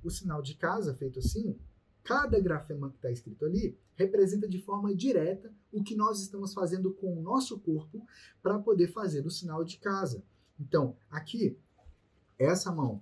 o sinal de casa feito assim, cada grafema que está escrito ali representa de forma direta o que nós estamos fazendo com o nosso corpo para poder fazer o sinal de casa. Então, aqui, essa mão.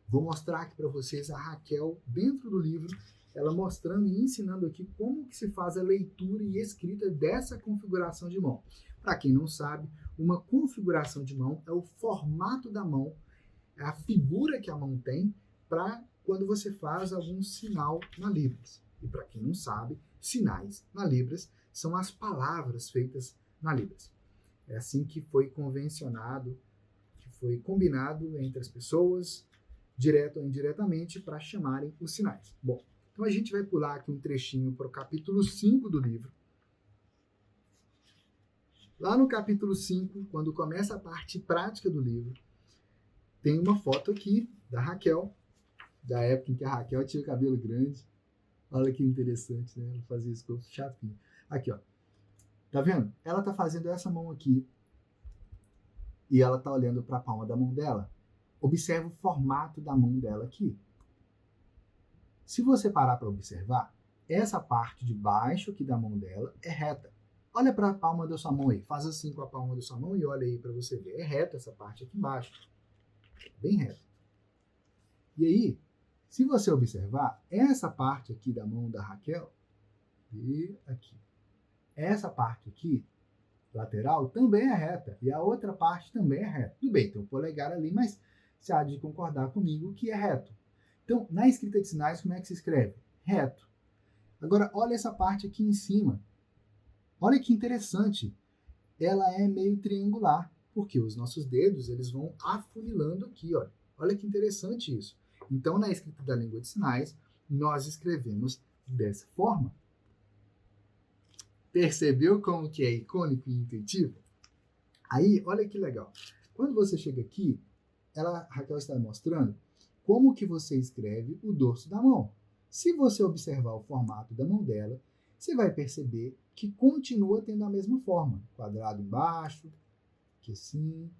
Vou mostrar aqui para vocês a Raquel dentro do livro, ela mostrando e ensinando aqui como que se faz a leitura e escrita dessa configuração de mão. Para quem não sabe, uma configuração de mão é o formato da mão, é a figura que a mão tem para quando você faz algum sinal na Libras. E para quem não sabe, sinais na Libras são as palavras feitas na Libras. É assim que foi convencionado, que foi combinado entre as pessoas, direto ou indiretamente, para chamarem os sinais. Bom, então a gente vai pular aqui um trechinho para o capítulo 5 do livro. Lá no capítulo 5, quando começa a parte prática do livro, tem uma foto aqui da Raquel, da época em que a Raquel tinha o cabelo grande. Olha que interessante, né? Ela fazia isso com o chapinho. Aqui, ó. Tá vendo? Ela tá fazendo essa mão aqui e ela tá olhando para a palma da mão dela. Observa o formato da mão dela aqui. Se você parar para observar, essa parte de baixo aqui da mão dela é reta. Olha para a palma da sua mão aí. Faz assim com a palma da sua mão e olha aí para você ver. É reta essa parte aqui embaixo. Bem reta. E aí, se você observar, essa parte aqui da mão da Raquel, e aqui, essa parte aqui, lateral, também é reta. E a outra parte também é reta. Tudo bem, tem um polegar ali, mas você há de concordar comigo que é reto. Então, na escrita de sinais, como é que se escreve? Reto. Agora, olha essa parte aqui em cima. Olha que interessante. Ela é meio triangular, porque os nossos dedos eles vão afunilando aqui. Ó. Olha que interessante isso. Então, na escrita da língua de sinais, nós escrevemos dessa forma. Percebeu como que é icônico e intuitivo? Aí, olha que legal. Quando você chega aqui, a Raquel está mostrando como que você escreve o dorso da mão. Se você observar o formato da mão dela, você vai perceber que continua tendo a mesma forma. Quadrado embaixo, aqui assim,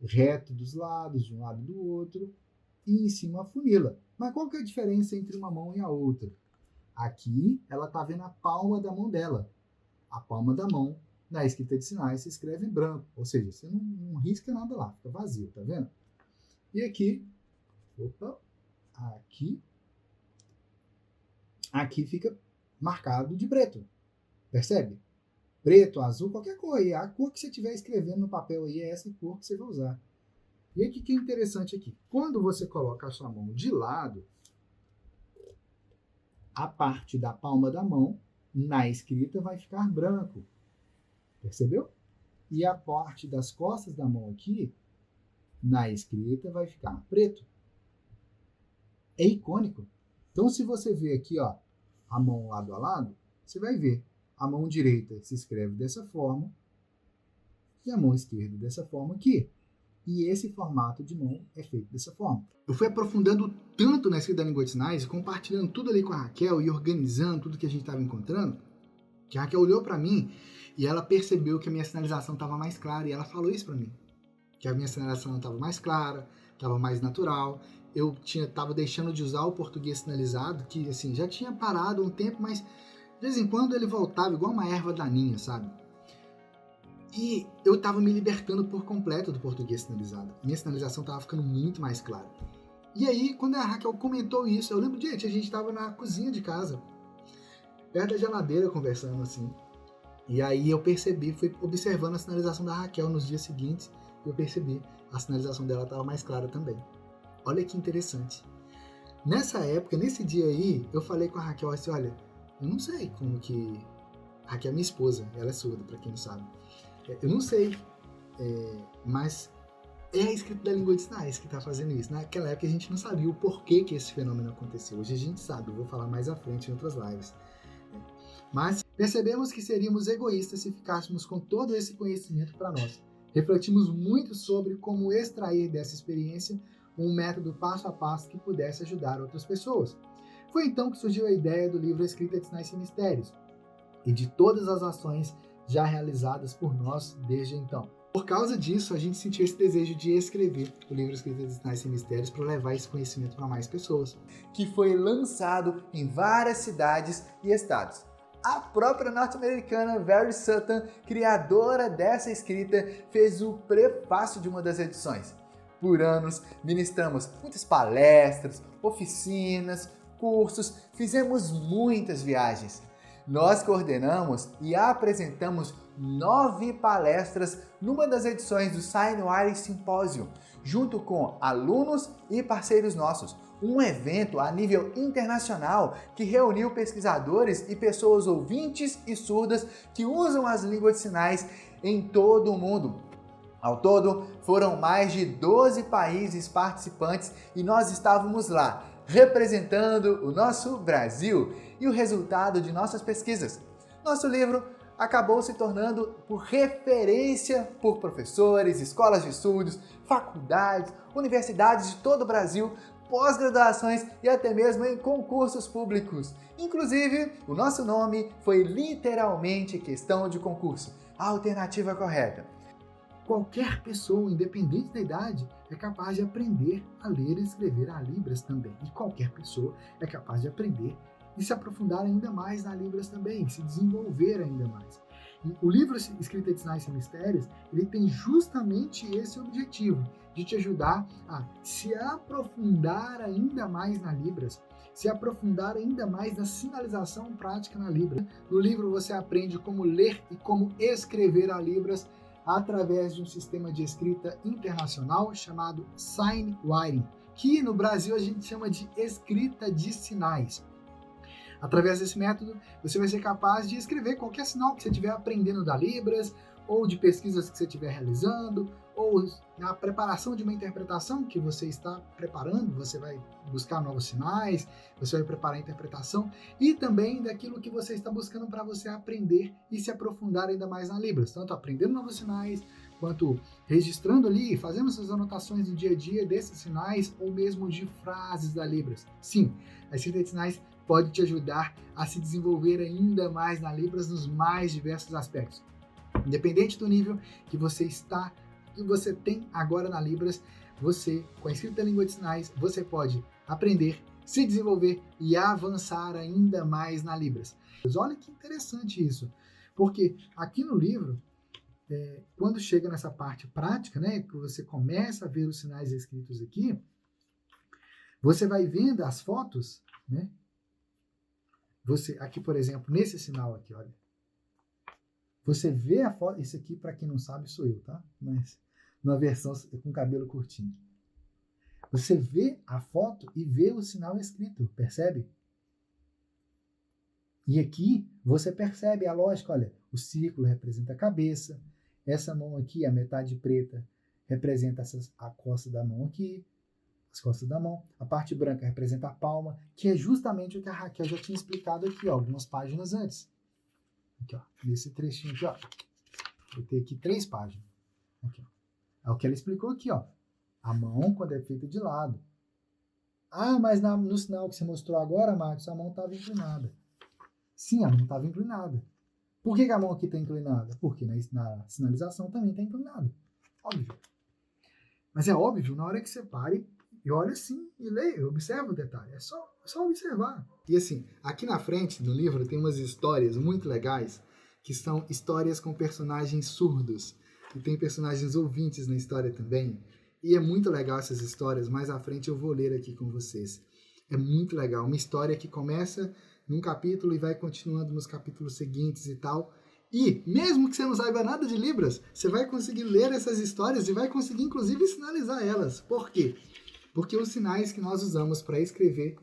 reto dos lados, de um lado e do outro, e em cima a funila. Mas qual que é a diferença entre uma mão e a outra? Aqui, ela está vendo a palma da mão dela. A palma da mão, na escrita de sinais, se escreve em branco. Ou seja, você não risca nada lá, fica vazio, tá vendo? E aqui, aqui fica marcado de preto. Percebe? Preto, azul, qualquer cor aí. A cor que você estiver escrevendo no papel aí é essa cor que você vai usar. E aí, o que é interessante aqui? Quando você coloca a sua mão de lado, a parte da palma da mão, na escrita, vai ficar branco. Percebeu? E a parte das costas da mão aqui, na escrita, vai ficar preto. É icônico. Então, se você ver aqui, ó, a mão lado a lado, você vai ver. A mão direita se escreve dessa forma e a mão esquerda dessa forma aqui. E esse formato de mão é feito dessa forma. Eu fui aprofundando tanto na escrita da língua de sinais, compartilhando tudo ali com a Raquel e organizando tudo que a gente estava encontrando, que a Raquel olhou para mim e ela percebeu que a minha sinalização estava mais clara e ela falou isso para mim. Que a minha sinalização estava mais clara, estava mais natural. Eu estava deixando de usar o português sinalizado, que assim, já tinha parado um tempo, mas de vez em quando ele voltava igual uma erva daninha, sabe? E eu estava me libertando por completo do português sinalizado. Minha sinalização estava ficando muito mais clara. E aí, quando a Raquel comentou isso, eu lembro, gente, a gente estava na cozinha de casa, perto da geladeira, conversando assim. E aí eu percebi, fui observando a sinalização da Raquel nos dias seguintes, e eu percebi, a sinalização dela estava mais clara também. Olha que interessante. Nessa época, nesse dia aí, eu falei com a Raquel assim, olha, eu não sei como que... A Raquel é minha esposa, ela é surda, para quem não sabe. Eu não sei, mas é a escrita da língua de sinais que está fazendo isso. Naquela época a gente não sabia o porquê que esse fenômeno aconteceu. Hoje a gente sabe, eu vou falar mais à frente em outras lives. Mas percebemos que seríamos egoístas se ficássemos com todo esse conhecimento para nós. Refletimos muito sobre como extrair dessa experiência um método passo a passo que pudesse ajudar outras pessoas. Foi então que surgiu a ideia do livro Escrita de Sinais e Mistérios e de todas as ações já realizadas por nós desde então. Por causa disso, a gente sentiu esse desejo de escrever o livro Escrita de Sinais Sem Mistérios para levar esse conhecimento para mais pessoas. Que foi lançado em várias cidades e estados. A própria norte-americana Very Sutton, criadora dessa escrita, fez o prefácio de uma das edições. Por anos, ministramos muitas palestras, oficinas, cursos, fizemos muitas viagens. Nós coordenamos e apresentamos 9 palestras numa das edições do Signwriting Symposium, junto com alunos e parceiros nossos. Um evento a nível internacional que reuniu pesquisadores e pessoas ouvintes e surdas que usam as línguas de sinais em todo o mundo. Ao todo, foram mais de 12 países participantes e nós estávamos lá, representando o nosso Brasil e o resultado de nossas pesquisas. Nosso livro acabou se tornando por referência por professores, escolas de estudos, faculdades, universidades de todo o Brasil, pós-graduações e até mesmo em concursos públicos. Inclusive, o nosso nome foi literalmente questão de concurso, a alternativa correta. Qualquer pessoa, independente da idade, é capaz de aprender a ler e escrever a Libras também. E qualquer pessoa é capaz de aprender e se aprofundar ainda mais na Libras também, se desenvolver ainda mais. E o livro Escrita de Sinais Sem Mistérios, ele tem justamente esse objetivo, de te ajudar a se aprofundar ainda mais na Libras, se aprofundar ainda mais na sinalização prática na Libras. No livro você aprende como ler e como escrever a Libras através de um sistema de escrita internacional chamado Signwriting, que no Brasil a gente chama de escrita de sinais. Através desse método, você vai ser capaz de escrever qualquer sinal que você estiver aprendendo da Libras, ou de pesquisas que você estiver realizando, ou na preparação de uma interpretação que você está preparando, você vai buscar novos sinais, você vai preparar a interpretação, e também daquilo que você está buscando para você aprender e se aprofundar ainda mais na Libras, tanto aprendendo novos sinais, quanto registrando ali, fazendo essas anotações do dia a dia desses sinais, ou mesmo de frases da Libras. Sim, a escrita de sinais pode te ajudar a se desenvolver ainda mais na Libras nos mais diversos aspectos. Independente do nível que você está, que você tem agora na Libras, você, com a escrita da língua de sinais, você pode aprender, se desenvolver e avançar ainda mais na Libras. Olha que interessante isso, porque aqui no livro, quando chega nessa parte prática, né, que você começa a ver os sinais escritos aqui, você vai vendo as fotos, né? Você, aqui, por exemplo, nesse sinal aqui, olha. Você vê a foto, isso aqui, para quem não sabe, sou eu, tá? Mas numa versão com cabelo curtinho. Você vê a foto e vê o sinal escrito, percebe? E aqui você percebe a lógica, olha, o círculo representa a cabeça, essa mão aqui, a metade preta, representa a costa da mão aqui, as costas da mão, a parte branca representa a palma, que é justamente o que a Raquel já tinha explicado aqui, ó, algumas páginas antes. Aqui, ó, nesse trechinho aqui, ó. Vou ter aqui 3 páginas. Aqui, ó. É o que ela explicou aqui, ó. A mão, quando é feita de lado. Ah, mas no sinal que você mostrou agora, Marcos, a mão estava inclinada. Sim, a mão estava inclinada. Por que a mão aqui está inclinada? Porque na sinalização também está inclinada. Óbvio. Mas é óbvio, na hora que você pare e olha assim e leia, observa o detalhe. É só observar. E assim, aqui na frente do livro tem umas histórias muito legais, que são histórias com personagens surdos. E tem personagens ouvintes na história também. E é muito legal essas histórias. Mais à frente eu vou ler aqui com vocês. É muito legal. Uma história que começa num capítulo e vai continuando nos capítulos seguintes e tal. E, mesmo que você não saiba nada de Libras, você vai conseguir ler essas histórias e vai conseguir, inclusive, sinalizar elas. Por quê? Porque os sinais que nós usamos para escrever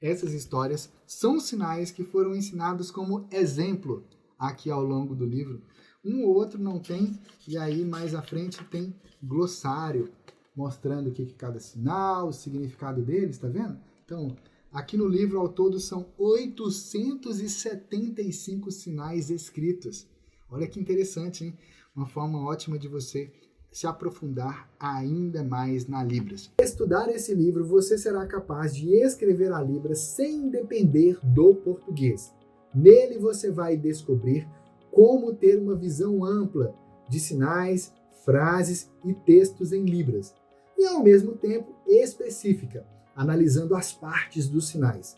essas histórias são sinais que foram ensinados como exemplo aqui ao longo do livro. Um ou outro não tem, e aí mais à frente tem glossário, mostrando o que é cada sinal, o significado deles, tá vendo? Então, aqui no livro, ao todo, são 875 sinais escritos. Olha que interessante, hein? Uma forma ótima de você se aprofundar ainda mais na Libras. Ao estudar esse livro, você será capaz de escrever a Libras sem depender do português. Nele você vai descobrir como ter uma visão ampla de sinais, frases e textos em Libras, e ao mesmo tempo específica, analisando as partes dos sinais,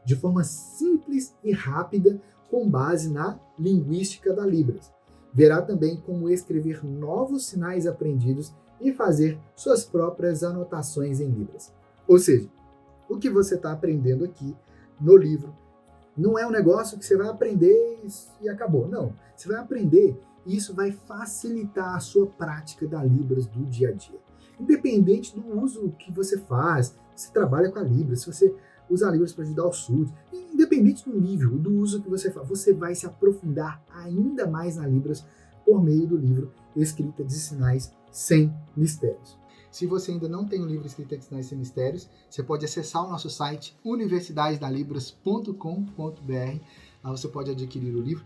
de forma simples e rápida, com base na linguística da Libras. Verá também como escrever novos sinais aprendidos e fazer suas próprias anotações em Libras. Ou seja, o que você está aprendendo aqui no livro não é um negócio que você vai aprender e acabou. Não, você vai aprender e isso vai facilitar a sua prática da Libras do dia a dia. Independente do uso que você faz, se trabalha com a Libras, se você usa a Libras para ajudar os surdos, independente do nível, do uso que você faz, você vai se aprofundar ainda mais na Libras por meio do livro Escrita de Sinais Sem Mistérios. Se você ainda não tem o livro Escrita de Sinais Sem Mistérios, você pode acessar o nosso site universidadedalibras.com.br. Lá você pode adquirir o livro.